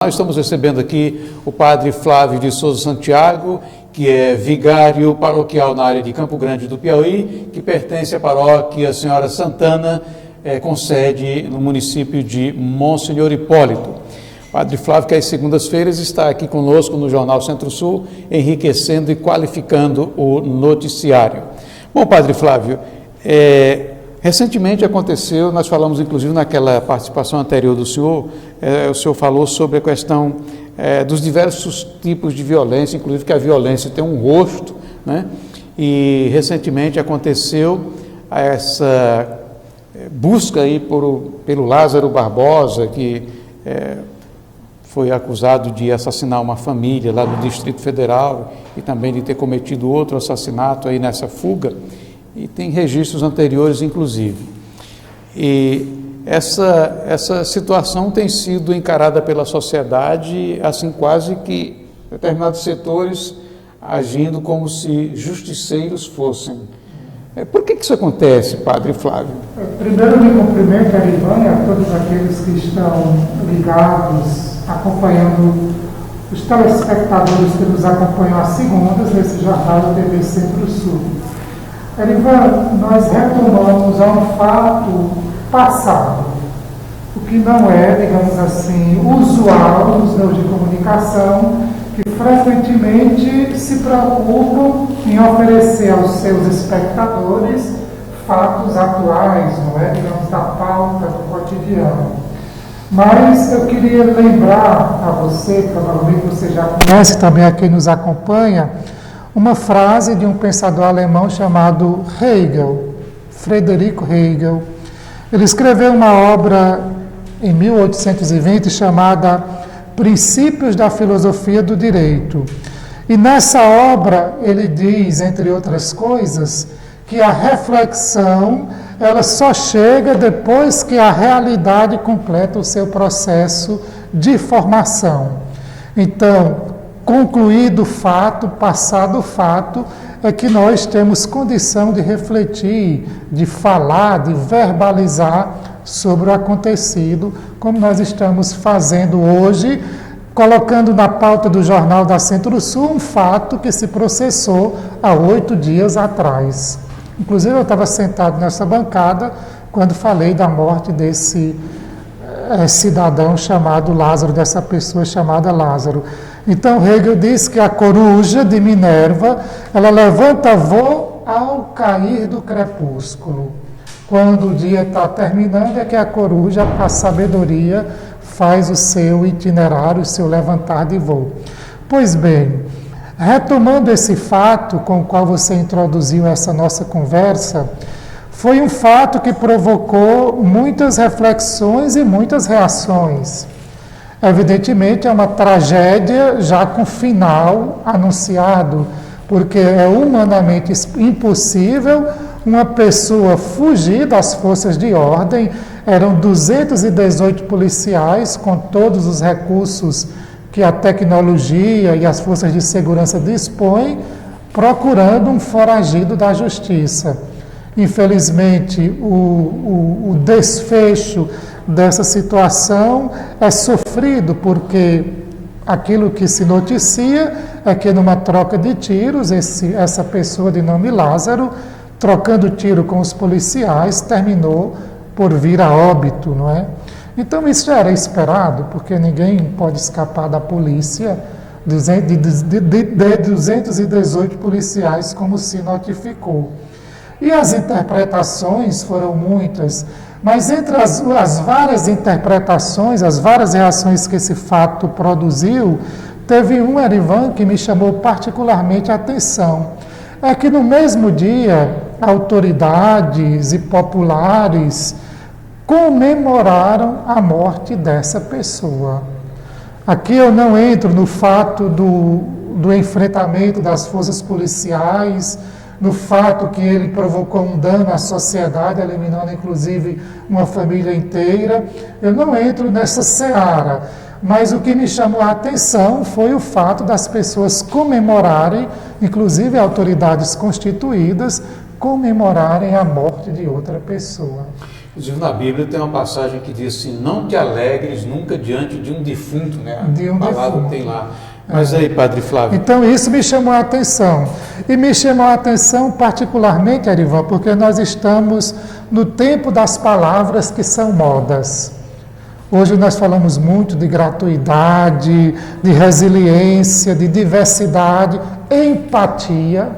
Nós estamos recebendo aqui o padre Flávio de Souza Santiago, que é vigário paroquial na área de Campo Grande do Piauí, que pertence à paróquia Senhora Santana, com sede no município de Monsenhor Hipólito. O padre Flávio, que às segundas-feiras está aqui conosco no Jornal Centro-Sul, enriquecendo e qualificando o noticiário. Bom, padre Flávio, recentemente aconteceu, nós falamos inclusive naquela participação anterior do senhor, o senhor falou sobre a questão dos diversos tipos de violência, inclusive que a violência tem um rosto, né? E recentemente aconteceu essa busca aí pelo Lázaro Barbosa, que foi acusado de assassinar uma família lá no Distrito Federal e também de ter cometido outro assassinato aí nessa fuga. E tem registros anteriores, inclusive. E essa situação tem sido encarada pela sociedade, assim, quase que determinados setores agindo como se justiceiros fossem. Por que isso acontece, padre Flávio? Primeiro, me cumprimento a Ivan e a todos aqueles que estão ligados, acompanhando os telespectadores que nos acompanham às segundas nesse jornal da TV Centro-Sul. Erivan, nós retomamos a um fato passado, o que não é, digamos assim, usual nos meios de comunicação, que frequentemente se preocupam em oferecer aos seus espectadores fatos atuais, não é, digamos, da pauta do cotidiano. Mas eu queria lembrar a você, provavelmente você já conhece também a quem nos acompanha, uma frase de um pensador alemão chamado Hegel, Frederico Hegel. Ele escreveu uma obra em 1820 chamada Princípios da Filosofia do Direito. E nessa obra ele diz, entre outras coisas, que a reflexão ela só chega depois que a realidade completa o seu processo de formação. Então, concluído o fato, passado o fato, é que nós temos condição de refletir, de falar, de verbalizar sobre o acontecido, como nós estamos fazendo hoje, colocando na pauta do Jornal da Centro-Sul um fato que se processou há 8 dias atrás. Inclusive, eu estava sentado nessa bancada quando falei da morte desse cidadão chamado Lázaro, dessa pessoa chamada Lázaro. Então, Hegel diz que a coruja de Minerva, ela levanta voo ao cair do crepúsculo. Quando o dia está terminando, é que a coruja, a sabedoria, faz o seu itinerário, o seu levantar de voo. Pois bem, retomando esse fato com o qual você introduziu essa nossa conversa, foi um fato que provocou muitas reflexões e muitas reações. Evidentemente, é uma tragédia já com final anunciado, porque é humanamente impossível uma pessoa fugir das forças de ordem. Eram 218 policiais, com todos os recursos que a tecnologia e as forças de segurança dispõem, procurando um foragido da justiça. Infelizmente, o desfecho dessa situação é sofrido, porque aquilo que se noticia é que numa troca de tiros, essa pessoa de nome Lázaro, trocando tiro com os policiais, terminou por vir a óbito, não é? Então isso já era esperado, porque ninguém pode escapar da polícia, de 218 policiais, como se notificou. E as interpretações foram muitas, mas entre as várias interpretações, as várias reações que esse fato produziu, teve um, Erivan, que me chamou particularmente a atenção. É que no mesmo dia, autoridades e populares comemoraram a morte dessa pessoa. Aqui eu não entro no fato do enfrentamento das forças policiais, no fato que ele provocou um dano à sociedade, eliminando inclusive uma família inteira. Eu não entro nessa seara, mas o que me chamou a atenção foi o fato das pessoas comemorarem, inclusive autoridades constituídas, comemorarem a morte de outra pessoa. Inclusive na Bíblia tem uma passagem que diz assim, não te alegres nunca diante de um defunto, né? De um A palavra defunto. tem lá. Mas aí, Padre Flávio. Então isso me chamou a atenção. E me chamou a atenção particularmente, Arivan, porque nós estamos no tempo das palavras que são modas. Hoje nós falamos muito de gratuidade, de resiliência, de diversidade, empatia.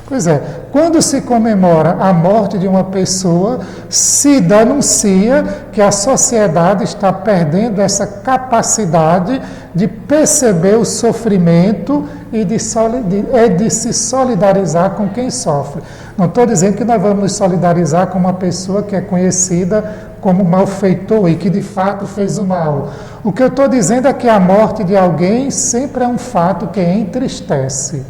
Pois é, quando se comemora a morte de uma pessoa, se denuncia que a sociedade está perdendo essa capacidade de perceber o sofrimento e de se solidarizar com quem sofre. Não estou dizendo que nós vamos nos solidarizar com uma pessoa que é conhecida como malfeitor e que de fato fez o mal. O que eu estou dizendo é que a morte de alguém sempre é um fato que entristece.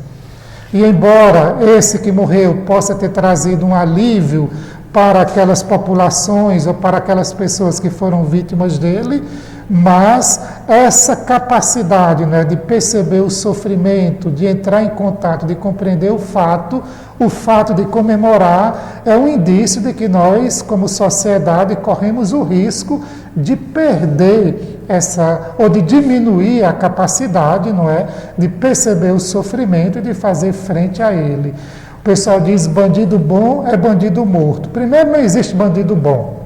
E embora esse que morreu possa ter trazido um alívio para aquelas populações ou para aquelas pessoas que foram vítimas dele, mas essa capacidade, né, de perceber o sofrimento, de entrar em contato, de compreender o fato de comemorar é um indício de que nós, como sociedade, corremos o risco de perder ou de diminuir a capacidade, não é, de perceber o sofrimento e de fazer frente a ele. O pessoal diz bandido bom é bandido morto. Primeiro, não existe bandido bom.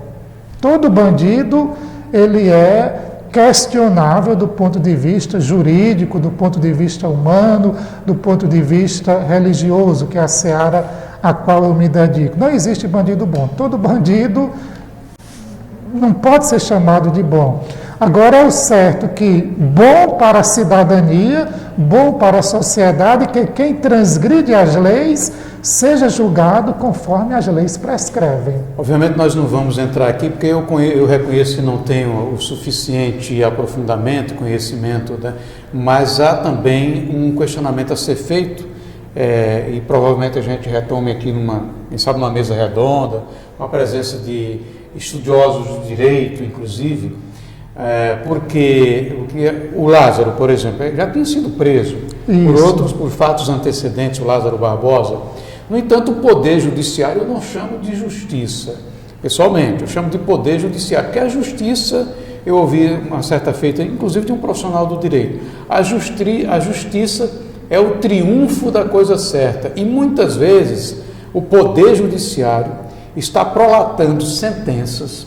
Todo bandido, ele é questionável do ponto de vista jurídico, do ponto de vista humano, do ponto de vista religioso, que é a seara a qual eu me dedico. Não existe bandido bom. Todo bandido não pode ser chamado de bom. Agora é o certo que bom para a cidadania, bom para a sociedade, que quem transgride as leis seja julgado conforme as leis prescrevem. Obviamente nós não vamos entrar aqui porque eu reconheço que não tenho o suficiente aprofundamento, conhecimento, né? Mas há também um questionamento a ser feito e provavelmente a gente retome aqui numa mesa redonda, com a presença de estudiosos do direito, inclusive, porque o Lázaro, por exemplo, já tinha sido preso por fatos antecedentes, o Lázaro Barbosa. No entanto, o poder judiciário eu não chamo de justiça, pessoalmente, eu chamo de poder judiciário, porque a justiça, eu ouvi uma certa feita, inclusive de um profissional do direito, a justiça é o triunfo da coisa certa, e muitas vezes o poder judiciário está prolatando sentenças,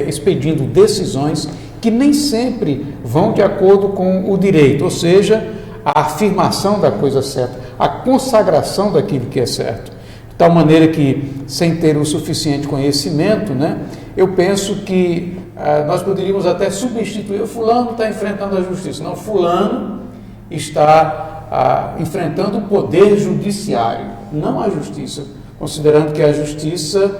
expedindo decisões que nem sempre vão de acordo com o direito, ou seja, a afirmação da coisa certa, a consagração daquilo que é certo. De tal maneira que, sem ter o suficiente conhecimento, né, eu penso que nós poderíamos até substituir, fulano está enfrentando a justiça. Não, fulano está enfrentando o poder judiciário, não a justiça, considerando que a justiça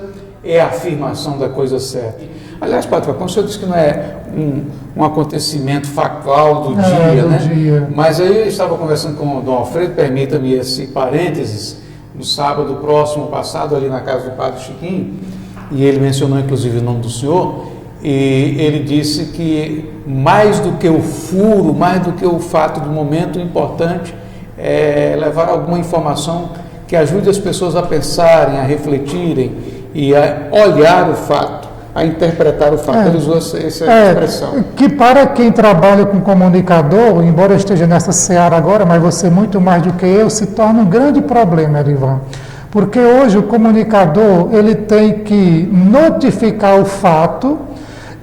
é a afirmação da coisa certa. Aliás, Padre, como o senhor disse que não é um acontecimento factual do dia, né? Mas aí eu estava conversando com o Dom Alfredo, permita-me esse parênteses, no sábado próximo passado, ali na casa do Padre Chiquinho, e ele mencionou inclusive o nome do senhor, e ele disse que mais do que o furo, mais do que o fato do momento, o importante é levar alguma informação que ajude as pessoas a pensarem, a refletirem e a olhar o fato, a interpretar o fato. Ele usou essa expressão. Que para quem trabalha com comunicador, embora eu esteja nessa seara agora, mas você muito mais do que eu, se torna um grande problema, Erivan. Porque hoje o comunicador, ele tem que notificar o fato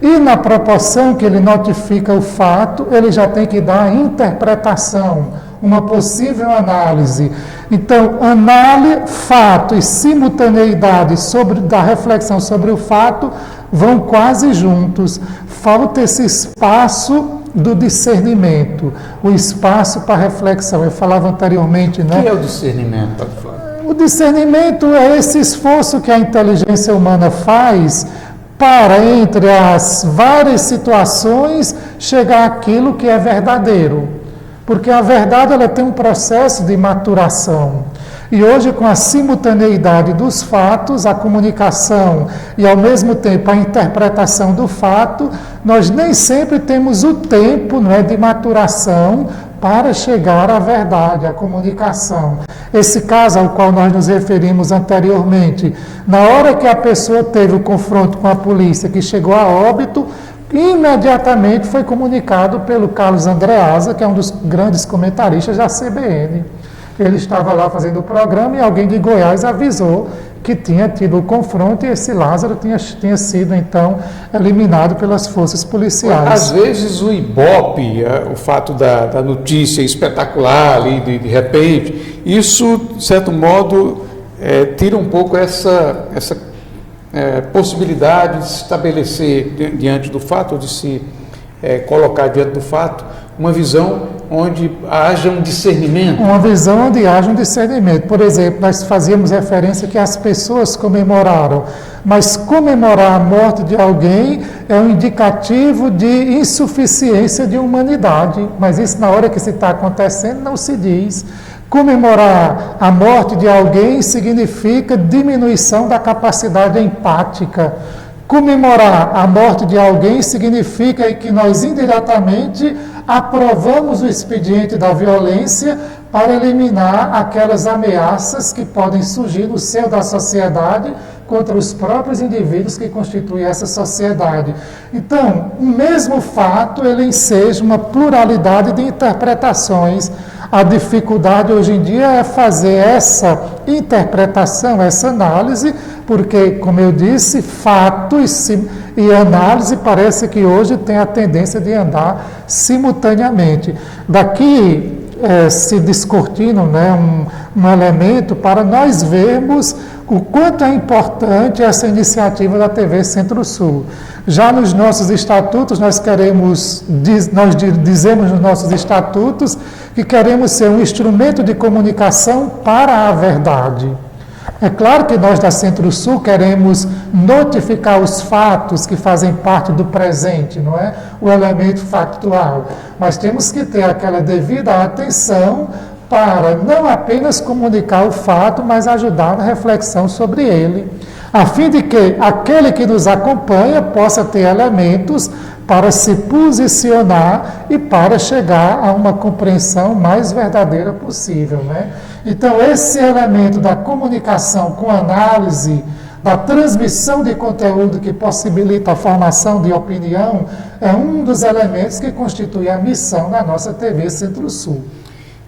e na proporção que ele notifica o fato, ele já tem que dar a interpretação, uma possível análise. Então, fato e simultaneidade da reflexão sobre o fato vão quase juntos. Falta esse espaço do discernimento, o espaço para reflexão. Eu falava anteriormente, né? O que é o discernimento, Padre Flávio? O discernimento é esse esforço que a inteligência humana faz para, entre as várias situações, chegar àquilo que é verdadeiro. Porque a verdade ela tem um processo de maturação. E hoje, com a simultaneidade dos fatos, a comunicação e, ao mesmo tempo, a interpretação do fato, nós nem sempre temos o tempo, não é, de maturação para chegar à verdade, à comunicação. Esse caso ao qual nós nos referimos anteriormente, na hora que a pessoa teve o confronto com a polícia, que chegou a óbito, imediatamente foi comunicado pelo Carlos Andreasa, que é um dos grandes comentaristas da CBN. Ele estava lá fazendo o programa e alguém de Goiás avisou que tinha tido o confronto e esse Lázaro tinha sido, então, eliminado pelas forças policiais. Às vezes o Ibope, o fato da notícia espetacular ali, de repente, isso, de certo modo, tira um pouco essa possibilidade de se estabelecer diante do fato, ou de se colocar diante do fato, uma visão onde haja um discernimento. Uma visão onde haja um discernimento. Por exemplo, nós fazíamos referência que as pessoas comemoraram, mas comemorar a morte de alguém é um indicativo de insuficiência de humanidade. Mas isso, na hora que se está acontecendo, não se diz. Comemorar a morte de alguém significa diminuição da capacidade empática. Comemorar a morte de alguém significa que nós indiretamente aprovamos o expediente da violência para eliminar aquelas ameaças que podem surgir no seio da sociedade contra os próprios indivíduos que constituem essa sociedade. Então, o mesmo fato, ele enseja uma pluralidade de interpretações. A dificuldade hoje em dia é fazer essa interpretação, essa análise, porque, como eu disse, fato e análise parece que hoje tem a tendência de andar simultaneamente. Daqui se descortina, um elemento para nós vermos o quanto é importante essa iniciativa da TV Centro-Sul. Já nos nossos estatutos, nós dizemos nos nossos estatutos que queremos ser um instrumento de comunicação para a verdade. É claro que nós da Centro-Sul queremos notificar os fatos que fazem parte do presente, não é? O elemento factual. Mas temos que ter aquela devida atenção para não apenas comunicar o fato, mas ajudar na reflexão sobre ele, a fim de que aquele que nos acompanha possa ter elementos para se posicionar e para chegar a uma compreensão mais verdadeira possível, né? Então, esse elemento da comunicação com análise, da transmissão de conteúdo que possibilita a formação de opinião, é um dos elementos que constitui a missão da nossa TV Centro-Sul.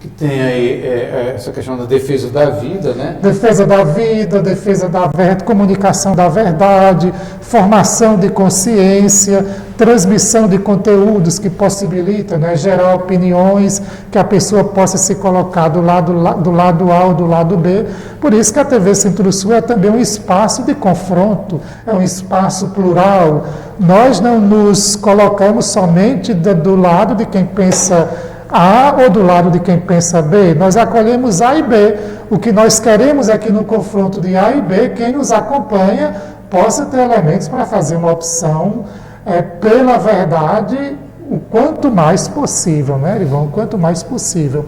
Que tem aí essa questão da defesa da vida, né? Defesa da vida, defesa da comunicação da verdade, formação de consciência, transmissão de conteúdos que possibilitam, né, gerar opiniões, que a pessoa possa se colocar do lado A ou do lado B. Por isso que a TV Centro-Sul é também um espaço de confronto, é um espaço plural. Nós não nos colocamos somente do lado de quem pensa A ou do lado de quem pensa B, nós acolhemos A e B. O que nós queremos é que no confronto de A e B, quem nos acompanha possa ter elementos para fazer uma opção pela verdade o quanto mais possível, né, Erivan? O quanto mais possível.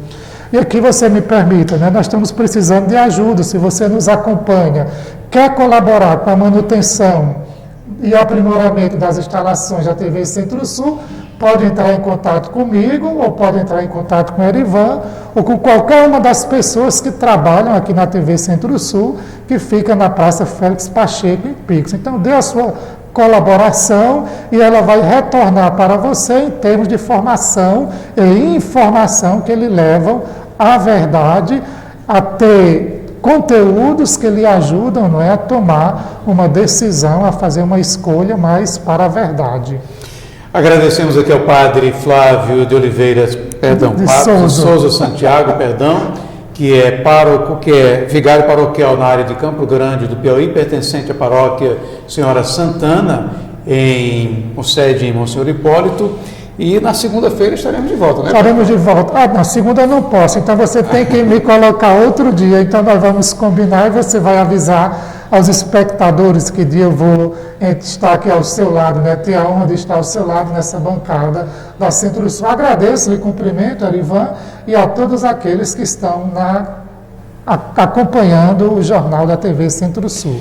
E aqui você me permita, né, nós estamos precisando de ajuda. Se você nos acompanha, quer colaborar com a manutenção e aprimoramento das instalações da TV Centro-Sul, pode entrar em contato comigo, ou pode entrar em contato com o Erivan, ou com qualquer uma das pessoas que trabalham aqui na TV Centro-Sul, que fica na Praça Félix Pacheco, em Pix. Então, dê a sua colaboração e ela vai retornar para você em termos de formação e informação que lhe levam à verdade, a ter conteúdos que lhe ajudam, não é, a tomar uma decisão, a fazer uma escolha mais para a verdade. Agradecemos aqui ao padre Flávio de Oliveira, Souza Santiago, que é pároco, que é vigário paroquial na área de Campo Grande do Piauí, pertencente à paróquia Senhora Santana, com sede em Monsenhor Hipólito. E na segunda-feira estaremos de volta, né? Estaremos de volta. Na segunda eu não posso, então você tem que me colocar outro dia. Então nós vamos combinar e você vai avisar aos espectadores que dia eu vou estar aqui ao seu lado, né? Ter a honra de estar ao seu lado nessa bancada da Centro-Sul. Agradeço e cumprimento, Erivan, e a todos aqueles que estão acompanhando o jornal da TV Centro-Sul.